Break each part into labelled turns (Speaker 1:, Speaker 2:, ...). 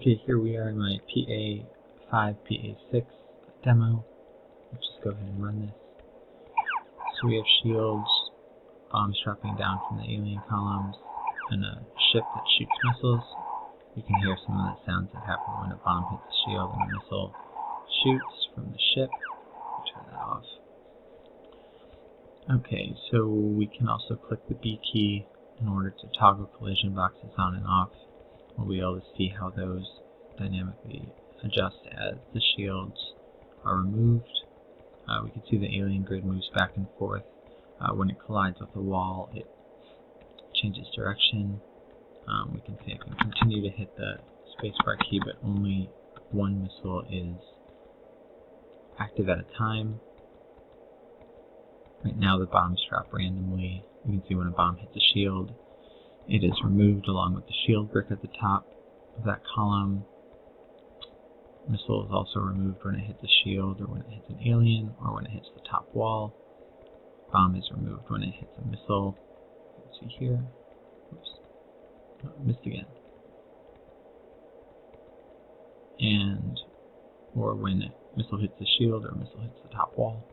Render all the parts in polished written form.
Speaker 1: Okay, here we are in my PA5 PA6 Demo. Let's just go ahead and run this. So we have shields, bombs dropping down from the alien columns, and a ship that shoots missiles. You can hear some of the sounds that happen when a bomb hits the shield and a missile shoots from the ship. Turn that off. Okay, so we can also click the B key in order to toggle collision boxes on and off. We'll be able to see how those dynamically adjust as the shields are removed. We can see the alien grid moves back and forth. When it collides with the wall, it changes direction. We can see I can continue to hit the spacebar key, but only one missile is active at a time. Right now the bombs drop randomly. You can see when a bomb hits a shield, it is removed along with the shield brick at the top of that column. Missile is also removed when it hits a shield or when it hits an alien or when it hits the top wall. Bomb is removed when it hits a missile. You can see here. Oops. Oh, missed again. And or when a missile hits the shield or a missile hits the top wall.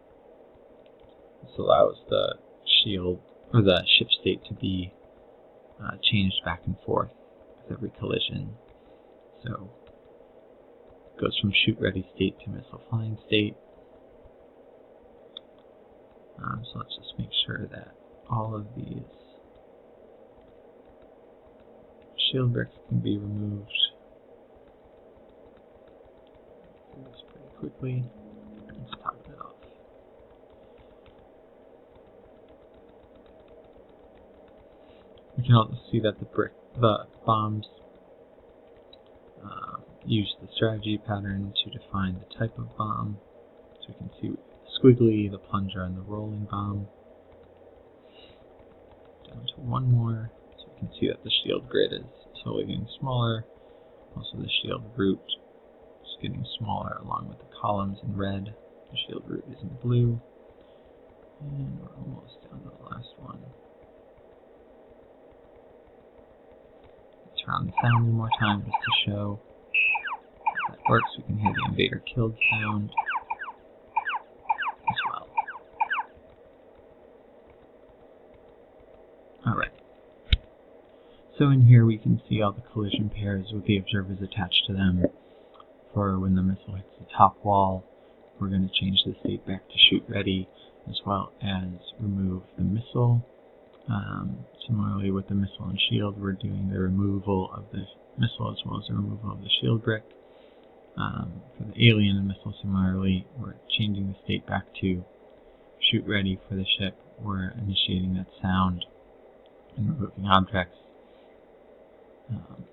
Speaker 1: This allows the shield or the ship state to be changed back and forth with every collision. So it goes from shoot ready state to missile flying state. So let's just make sure that all of these shield bricks can be removed. Do this pretty quickly. Let's top it off. We can also see that the bombs use the strategy pattern to define the type of bomb. So we can see squiggly, the plunger, and the rolling bomb. Down to one more. So we can see that the shield grid is slowly getting smaller. Also the shield root is getting smaller along with the columns in red. The shield root is in blue. And we're almost down to the last one. Let's round the sound one more time just to show how that works. We can hear the invader killed sound as well. Alright. So in here we can see all the collision pairs with the observers attached to them. For when the missile hits the top wall, we're going to change the state back to shoot ready, as well as remove the missile. Similarly with the missile and shield, we're doing the removal of the missile as well as the removal of the shield brick. For the alien and missile, similarly, we're changing the state back to shoot ready for the ship. We're initiating that sound and removing objects.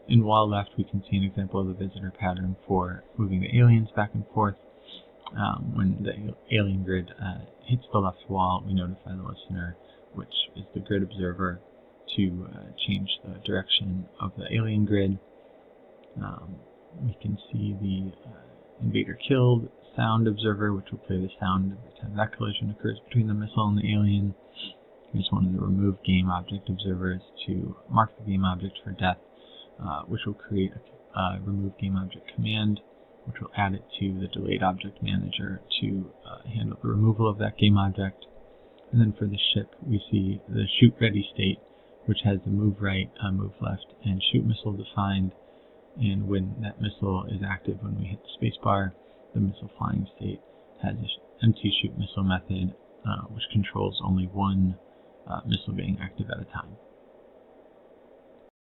Speaker 1: In wall left, we can see an example of the visitor pattern for moving the aliens back and forth. When the alien grid hits the left wall, we notify the listener, which is the grid observer, to change the direction of the alien grid. We can see the invader killed sound observer, which will play the sound every time that collision occurs between the missile and the alien. Here's one of the remove game object observers to mark the game object for death, which will create a remove game object command, which will add it to the delayed object manager to handle the removal of that game object. And then for the ship, we see the shoot ready state, which has the move right, move left, and shoot missile defined. And when that missile is active when we hit the spacebar, the missile flying state has an empty shoot missile method, which controls only one missile being active at a time.